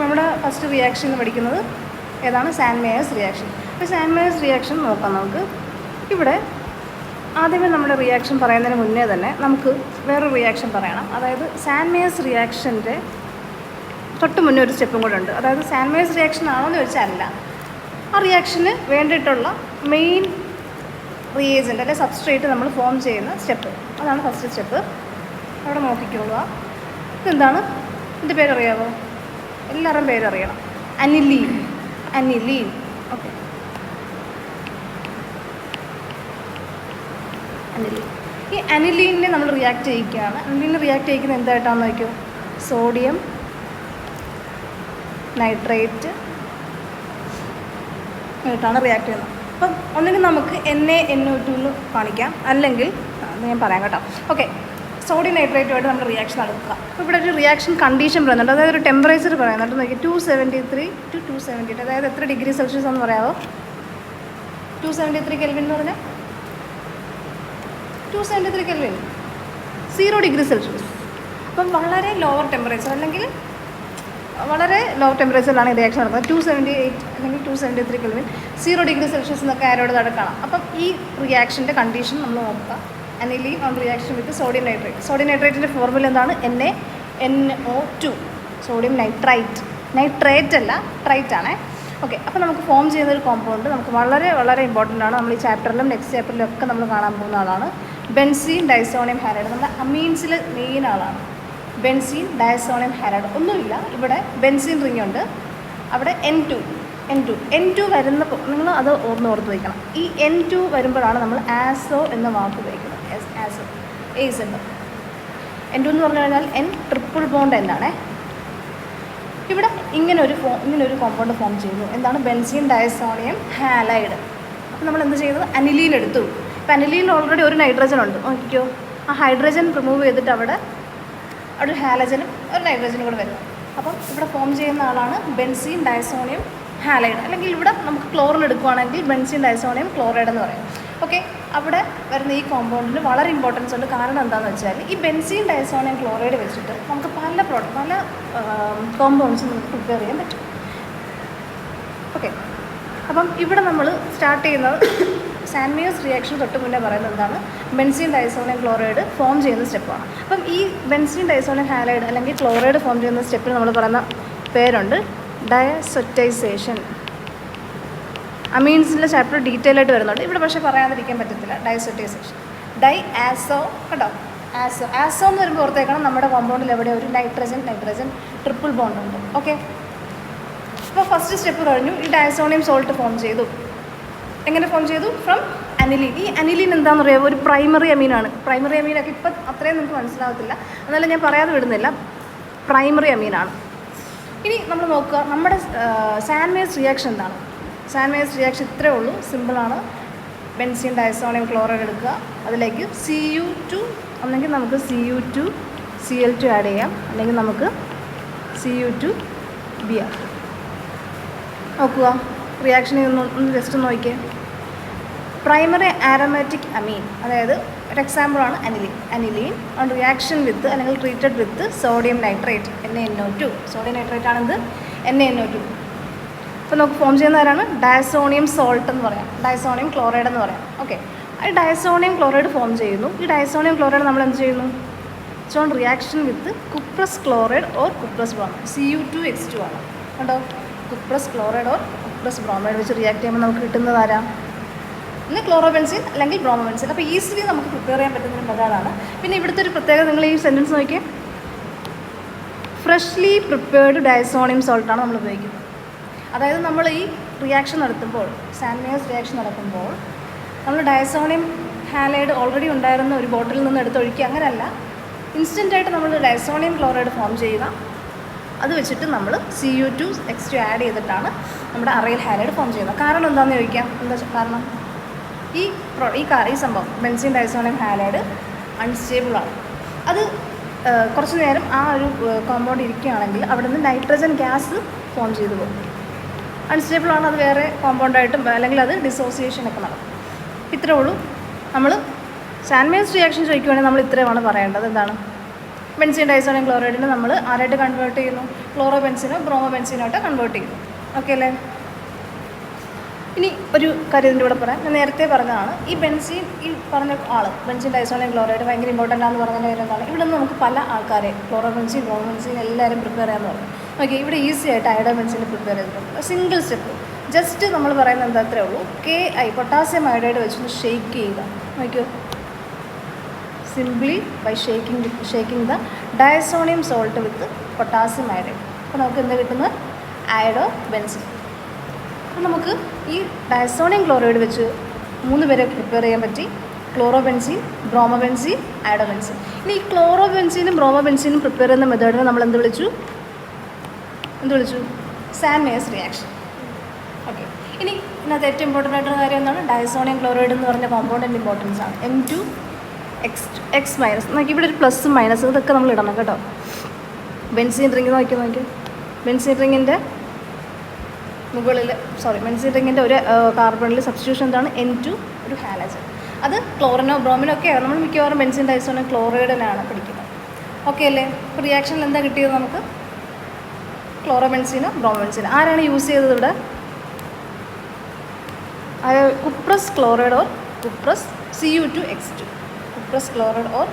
നമ്മുടെ first reaction പഠിക്കുന്നത് ഏതാണ്? Sandmeyer's reaction. അപ്പോൾ സാൻഡ് മേയേഴ്സ് റിയാക്ഷൻ നോക്കാം നമുക്ക്. ഇവിടെ ആദ്യമേ നമ്മുടെ റിയാക്ഷൻ പറയുന്നതിന് മുന്നേ തന്നെ നമുക്ക് വേറൊരു റിയാക്ഷൻ പറയണം. അതായത് സാൻഡ് മേയേഴ്സ് റിയാക്ഷൻ്റെ തൊട്ട് മുന്നേ ഒരു സ്റ്റെപ്പും കൂടെ ഉണ്ട്. അതായത് സാൻഡ് മേയേഴ്സ് റിയാക്ഷൻ ആണോ എന്ന് ചോദിച്ചാൽ അല്ല, ആ റിയാക്ഷന് വേണ്ടിയിട്ടുള്ള മെയിൻ റിയേജൻ്റ് അല്ലെ സബ്സ്ട്രേറ്റ് നമ്മൾ ഫോം ചെയ്യുന്ന സ്റ്റെപ്പ്, അതാണ് ഫസ്റ്റ് സ്റ്റെപ്പ്. അവിടെ നോക്കിക്കോളുക. ഇതെന്താണ്? ഇതിൻ്റെ പേരറിയാമോ? എല്ലാവരും പേരറിയണം. അനിലീൻ. അനിലീൻ. Okay, aniline. ഈ അനിലീനിനെ നമ്മൾ റിയാക്ട് ചെയ്യിക്കുകയാണ്. അനിലീനെ റിയാക്ട് ചെയ്യിക്കുന്നത് എന്തായിട്ടാണെന്ന് നോക്കിയോ? സോഡിയം നൈട്രേറ്റ് ആയിട്ടാണ് റിയാക്ട് ചെയ്യുന്നത്. അപ്പം ഒന്നുകിൽ നമുക്ക് NaNO2 എന്ന് കാണിക്കാം, അല്ലെങ്കിൽ ഞാൻ പറയാം കേട്ടോ. ഓക്കെ, സോഡിയം നൈട്രേറ്റുമായിട്ട് നമ്മൾ റിയാക്ഷൻ നടക്കുക. അപ്പോൾ ഇവിടെ ഒരു റിയാക്ഷൻ കണ്ടീഷൻ പറയുന്നുണ്ട്, അതായത് ഒരു ടെമ്പറേച്ചർ പറയുന്നുണ്ട്. നോക്കി 273 to 278, അതായത് എത്ര ഡിഗ്രി സെൽഷ്യസ് എന്ന് പറയാമോ? 273 കെൽവിൻ എന്ന് പറഞ്ഞാൽ 273 കെൽവിൻ 0 ഡിഗ്രി സെൽഷ്യസ്. അപ്പം വളരെ ലോവർ ടെമ്പറേച്ചർ അല്ലെങ്കിൽ വളരെ ലോ ടെമ്പറേച്ചറിലാണ് ഈ റിയാക്ഷൻ നടക്കുന്നത്. 278 അല്ലെങ്കിൽ 273 കെൽവിൻ 0 ഡിഗ്രി സെൽഷ്യസ് എന്നൊക്കെ ആരോട് നടക്കണം. അപ്പം ഈ റിയാക്ഷൻ്റെ കണ്ടീഷൻ നമ്മൾ നോക്കുക. Aniline on reaction with sodium nitrate. Sodium നൈട്രേറ്റിൻ്റെ ഫോർമുല എന്താണ്? NaNO2, sodium nitrite. നൈട്രേറ്റ് അല്ല, ട്രൈറ്റ് ആണേ. ഓക്കെ, അപ്പോൾ നമുക്ക് ഫോം ചെയ്യുന്ന ഒരു കോമ്പൗണ്ട് നമുക്ക് വളരെ വളരെ ഇമ്പോർട്ടൻ്റ് ആണ്. നമ്മൾ ഈ ചാപ്റ്ററിലും നെക്സ്റ്റ് ചാപ്റ്ററിലും ഒക്കെ നമ്മൾ കാണാൻ പോകുന്ന ആളാണ് ബെൻസീൻ ഡൈസോണിയം ഹാലൈഡ്. നമ്മുടെ അമീൻസിൽ മെയിൻ ആളാണ് ബെൻസീൻ ഡയസോണിയം ഹാലൈഡ്. ഒന്നുമില്ല, ഇവിടെ ബെൻസീൻ റിംഗ് ഉണ്ട്, അവിടെ N2 വരുന്നപ്പോൾ നിങ്ങൾ അത് ഓർത്ത് വയ്ക്കണം. ഈ N2 വരുമ്പോഴാണ് നമ്മൾ ആസോ എന്ന വാക്ക് ഉപയോഗിക്കുന്നത്. ആസോ ഏസ് ഉണ്ട്. N2 എന്ന് പറഞ്ഞു കഴിഞ്ഞാൽ N ട്രിപ്പിൾ ബോണ്ട് എന്നാണേ. ഇവിടെ ഇങ്ങനെ ഒരു കോമ്പൗണ്ട് ഫോം ചെയ്യുന്നു. എന്താണ്? Benzene diazonium halide. അപ്പോൾ നമ്മൾ എന്ത് ചെയ്യുന്നത്? അനിലീൻ എടുത്തു. ഇപ്പോൾ അനിലീനിൽ ഓൾറെഡി ഒരു നൈട്രജൻ ഉണ്ട്. നോക്കിക്കോ, ആ ഹൈഡ്രജൻ റിമൂവ് ചെയ്തിട്ട് അവിടെ ഒരു ഹാലജനും ഒരു നൈട്രജനും കൂടെ വരുന്നു. അപ്പം ഇവിടെ ഫോം ചെയ്യുന്ന ആളാണ് ബെൻസീൻ ഡയസോണിയം ഹാലൈഡ്. അല്ലെങ്കിൽ ഇവിടെ നമുക്ക് ക്ലോറിൻ എടുക്കുകയാണെങ്കിൽ ബെൻസീൻ ഡയസോണിയം ക്ലോറൈഡ് എന്ന് പറയും. ഓക്കെ, അവിടെ വരുന്ന ഈ കോമ്പൗണ്ടിന് വളരെ ഇമ്പോർട്ടൻസ് ഉണ്ട്. കാരണം എന്താണെന്ന് വെച്ചാൽ ഈ ബെൻസീൻ ഡയസോണിയം ക്ലോറൈഡ് വെച്ചിട്ട് നമുക്ക് പല കോമ്പൗണ്ട്സ് നമുക്ക് പ്രിപ്പയർ ചെയ്യാൻ പറ്റും. ഓക്കെ, അപ്പം ഇവിടെ നമ്മൾ സ്റ്റാർട്ട് ചെയ്യുന്നത് സാൻഡ് മേയേഴ്സ് റിയാക്ഷൻ തൊട്ട് മുന്നേ പറയുന്നത് എന്താണ്? ബെൻസീൻ ഡൈസോണിയം ക്ലോറൈഡ് ഫോം ചെയ്യുന്ന സ്റ്റെപ്പാണ്. അപ്പം ഈ ബെൻസീൻ ഡൈസോണിയം ഹാലൈഡ് അല്ലെങ്കിൽ ക്ലോറൈഡ് ഫോം ചെയ്യുന്ന സ്റ്റെപ്പിന് നമ്മൾ പറയുന്ന പേരുണ്ട് ഡയസൊറ്റൈസേഷൻ. അമീൻസിൻ്റെ ചാപ്റ്റർ ഡീറ്റെയിൽ ആയിട്ട് വരുന്നുണ്ട്. ഇവിടെ പക്ഷേ പറയാതിരിക്കാൻ പറ്റത്തില്ല. ഡയസൊറ്റൈസേഷൻ. ആസോ കേട്ടോ. ആസോ എന്ന് വരുമ്പോൾ ഓർത്തേക്കണം, നമ്മുടെ കോമ്പൗണ്ടിൽ എവിടെ ഒരു നൈട്രജൻ ട്രിപ്പിൾ ബോണ്ട് ഉണ്ട്. ഓക്കെ, അപ്പോൾ ഫസ്റ്റ് സ്റ്റെപ്പ് കഴിഞ്ഞു. ഈ ഡയസോണിയം സോൾട്ട് ഫോം ചെയ്തു. എങ്ങനെ ഫോം ചെയ്തു? From aniline. ഈ അനിലീൻ എന്താണെന്ന് പറയുക? ഒരു പ്രൈമറി അമീനാണ്. പ്രൈമറി അമീനൊക്കെ ഇപ്പം അത്രയും നിങ്ങൾക്ക് മനസ്സിലാകത്തില്ല, എന്നാലും ഞാൻ പറയാതെ വിടുന്നില്ല. പ്രൈമറി അമീനാണ്. ഇനി നമ്മൾ നോക്കുക, നമ്മുടെ സാൻഡ് മേയേഴ്സ് റിയാക്ഷൻ എന്താണ്? സാൻഡ് മേയേഴ്സ് റിയാക്ഷൻ ഇത്രയേ ഉള്ളൂ, സിമ്പിളാണ്. ബെൻസീൻ ഡയസോണിയം ക്ലോറൈഡ് എടുക്കുക, അതിലേക്ക് Cu2, അല്ലെങ്കിൽ നമുക്ക് Cu2Cl2 ആഡ് ചെയ്യാം, അല്ലെങ്കിൽ നമുക്ക് Cu2Br. നോക്കുക, റിയാക്ഷനിൽ ഒന്ന് ജസ്റ്റ് നോക്കിയേ. പ്രൈമറി ആരോമാറ്റിക് അമീൻ, അതായത് ഒരു എക്സാമ്പിളാണ് അനിലീൻ ഓൺ റിയാക്ഷൻ വിത്ത് അല്ലെങ്കിൽ treated with sodium nitrate NaNO2. Sodium nitrate ആണെന്ത്? NaNO2. അപ്പോൾ നമുക്ക് ഫോം ചെയ്യുന്നവരാണ് ഡയസോണിയം സോൾട്ട് എന്ന് പറയാം, ഡയസോണിയം ക്ലോറൈഡ് എന്ന് പറയാം. ഓക്കെ, ഈ ഡയസോണിയം ക്ലോറൈഡ് ഫോം ചെയ്യുന്നു. ഈ ഡയസോണിയം ക്ലോറൈഡ് നമ്മൾ എന്ത് ചെയ്യുന്നു? On reaction with cuprous chloride or cuprous bromide. Cu2H2 ആണ് കേട്ടോ. Cuprous chloride or cuprous bromide വെച്ച് റിയാക്ട് ചെയ്യുമ്പോൾ നമുക്ക് കിട്ടുന്നത് ആരാ? ഒന്ന് ക്ലോറോബെൻസീൻ അല്ലെങ്കിൽ ബ്രോമോബെൻസീൻ. അപ്പോൾ ഈസിലി നമുക്ക് പ്രിപ്പയർ ചെയ്യാൻ പറ്റുന്ന ഒരു മെത്തേഡാണ്. പിന്നെ ഇവിടുത്തെ ഒരു പ്രത്യേകത, നിങ്ങൾ ഈ സെൻറ്റൻസ് നോക്കിയേ, ഫ്രഷ്ലി പ്രിപ്പയർഡ് ഡയസോണിയം സോൾട്ടാണ് നമ്മൾ ഉപയോഗിക്കുന്നത്. അതായത് നമ്മൾ ഈ റിയാക്ഷൻ നടത്തുമ്പോൾ, സാൻഡ് മേയേഴ്സ് റിയാക്ഷൻ നടക്കുമ്പോൾ നമ്മൾ ഡയസോണിയം ഹാലൈഡ് ഓൾറെഡി ഉണ്ടായിരുന്ന ഒരു ബോട്ടിലിൽ നിന്ന് എടുത്തൊഴിക്കുക, അങ്ങനെയല്ല. ഇൻസ്റ്റൻ്റായിട്ട് നമ്മൾ ഡയസോണിയം ക്ലോറൈഡ് ഫോം ചെയ്യുക, അത് വെച്ചിട്ട് നമ്മൾ Cu2H2 ആഡ് ചെയ്തിട്ടാണ് നമ്മുടെ അറൈൽ ഹാലൈഡ് ഫോം ചെയ്യുന്നത്. കാരണം എന്താണെന്ന് ചോദിക്കാം. എന്താ കാരണം? ഈ സംഭവം ബെൻസീൻ ഡൈസോണിയം ഹാലൈഡ് അൺസ്റ്റേബിളാണ്. അത് കുറച്ച് നേരം ആ ഒരു കോമ്പൗണ്ട് ഇരിക്കുകയാണെങ്കിൽ അവിടെ നിന്ന് നൈട്രജൻ ഗ്യാസ് ഫോം ചെയ്തു പോകും. അൺസ്റ്റേബിളാണ്, അത് വേറെ കോമ്പൗണ്ടായിട്ടും അല്ലെങ്കിൽ അത് ഡിസോസിയേഷനൊക്കെ നടക്കും. ഇത്രേ ഉള്ളൂ. നമ്മൾ സാൻഡ് മേയേഴ്സ് റിയാക്ഷൻ ചോദിക്കുകയാണെങ്കിൽ നമ്മൾ ഇത്രയുമാണ് പറയേണ്ടത്. എന്താണ്? ബെൻസീൻ ഡൈസോണിയം ക്ലോറൈഡിനെ നമ്മൾ ആരായിട്ട് കൺവേർട്ട് ചെയ്യുന്നു? ക്ലോറോ ബെൻസീനോ ബ്രോമോ ബെൻസീനായിട്ട് കൺവേർട്ട് ചെയ്യുന്നു. ഓക്കെ അല്ലേ? ഇനി ഒരു കാര്യം ഇതിൻ്റെ കൂടെ പറയാം. ഞാൻ നേരത്തെ പറഞ്ഞതാണ്, ഈ ബെൻസീൻ ഈ പറഞ്ഞ ബെൻസീൻ ഡൈസോണിയം ക്ലോറൈഡ് ഭയങ്കര ഇമ്പോർട്ടൻ്റ് ആണെന്ന് പറഞ്ഞ കാര്യം എന്താണ്? ഇവിടെ നിന്ന് നമുക്ക് പല ആൾക്കാരെ ക്ലോറോ ബെൻസീൻ ബ്രോമോ ബെൻസീൻ എല്ലാവരും പ്രിപ്പയർ ചെയ്യാമെന്ന് പറഞ്ഞു. ഓക്കെ, ഇവിടെ ഈസി ആയിട്ട് അയഡോ ബെൻസീൻ പ്രിപ്പയർ ചെയ്തിട്ടുണ്ട്. സിംഗിൾ സ്റ്റെപ്പ്, ജസ്റ്റ് നമ്മൾ പറയുന്നത് എന്താ അത്രേ ഉള്ളൂ, KI പൊട്ടാസ്യം അയോഡൈഡ് വെച്ചൊന്ന് ഷെയ്ക്ക് ചെയ്യുക. നോക്കിയോ, simply by shaking the diazonium salt with potassium iodide. അപ്പോൾ നമുക്ക് എന്താ കിട്ടുന്നത്? Iodo benzene. അപ്പോൾ നമുക്ക് ഈ ഡയസോണിയം ക്ലോറൈഡ് വെച്ച് 3 പേരെ പ്രിപ്പയർ ചെയ്യാൻ പറ്റി. Chloro benzene, bromo benzene, iodo benzene. ഇനി ഈ ക്ലോറോ ബെൻസീനും ബ്രോമോ ബെൻസീനും പ്രിപ്പയർ ചെയ്യുന്ന മെത്തേഡിനെ നമ്മൾ എന്ത് വിളിച്ചു? San Mayers reaction. ഓക്കെ, ഇനി ഇതിനകത്ത് ഏറ്റവും ഇമ്പോർട്ടൻ്റ് ആയിട്ടുള്ള കാര്യം എന്താണ്? ഡയസോണിയം ക്ലോറൈഡ് എന്ന് പറഞ്ഞ കോമ്പൗണ്ടിൻ്റെ ഇമ്പോർട്ടൻസ് ആണ്. M2X നോക്കി, ഇവിടെ ഒരു പ്ലസ്സും മൈനസും ഇതൊക്കെ നമ്മൾ ഇടണം കേട്ടോ. ബെൻസീൻ റിങ് നോക്കി, ബെൻസീൻ റിങ്ങിൻ്റെ മുകളിൽ ബെൻസീൻ റിങ്ങിൻ്റെ ഒരു കാർബണിൽ സബ്സ്റ്റിറ്റ്യൂഷൻ എന്താണ്? N2, ഒരു ഹാലജൻ. അത് ക്ലോറിനോ ബ്രോമിനോ ഒക്കെയാണ് നമ്മൾ മിക്കവാറും ബെൻസീൻ ഡൈസോണിയം ക്ലോറൈഡിനാണ് പഠിക്കുന്നത്. ഓക്കെ അല്ലേ? ഇപ്പോൾ റിയാക്ഷനിൽ എന്താ കിട്ടിയത് നമുക്ക്? ക്ലോറോ ബെൻസീനോ ബ്രോമോ ബെൻസീനോ. ആരാണ് യൂസ് ചെയ്തത് ഇവിടെ? Cuprous chloride or cuprous Cu2X2. Cuprous chloride or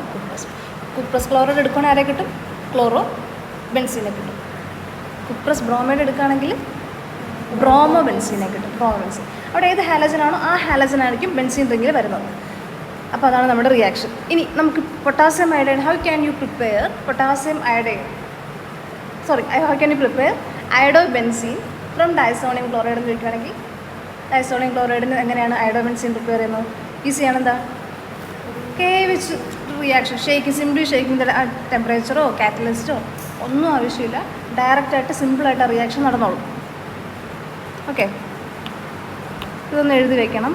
cuprous chloride എടുക്കുകയാണെങ്കിൽ ആരെ കിട്ടും? ക്ലോറോ ബെൻസീനെ കിട്ടും. കുപ്രസ് ബ്രോമൈഡ് എടുക്കുകയാണെങ്കിൽ ബ്രോമോ ബെൻസീനെ കിട്ടും. Bromobenzene. അവിടെ ഏത് ഹാലജനാണോ ആ ഹാലജനായിരിക്കും ബെൻസീൻ റിങ്ങിൽ വരുന്നത്. അപ്പോൾ അതാണ് നമ്മുടെ റിയാക്ഷൻ. ഇനി നമുക്ക് potassium iodide, how can you prepare potassium iodide how can you prepare iodo benzene from diazonium chloride എന്ന് ചോദിക്കുകയാണെങ്കിൽ ഡയസോണിയം ക്ലോറൈഡിന് എങ്ങനെയാണ് അയഡോ ബെൻസീൻ പ്രിപ്പയർ ചെയ്യുന്നത്? ഈസിയാണ്. എന്താ? KI വെച്ച് റിയാക്ഷൻ സിംപ്ലി ഷേക്കിംഗ് ടെമ്പറേച്ചറോ കാറ്റലിസ്റ്റോ ഒന്നും ആവശ്യമില്ല. ഡയറക്റ്റായിട്ട് സിമ്പിളായിട്ട് ആ റിയാക്ഷൻ നടന്നോളും. ഓക്കെ, ഇതൊന്ന് എഴുതി വെക്കണം.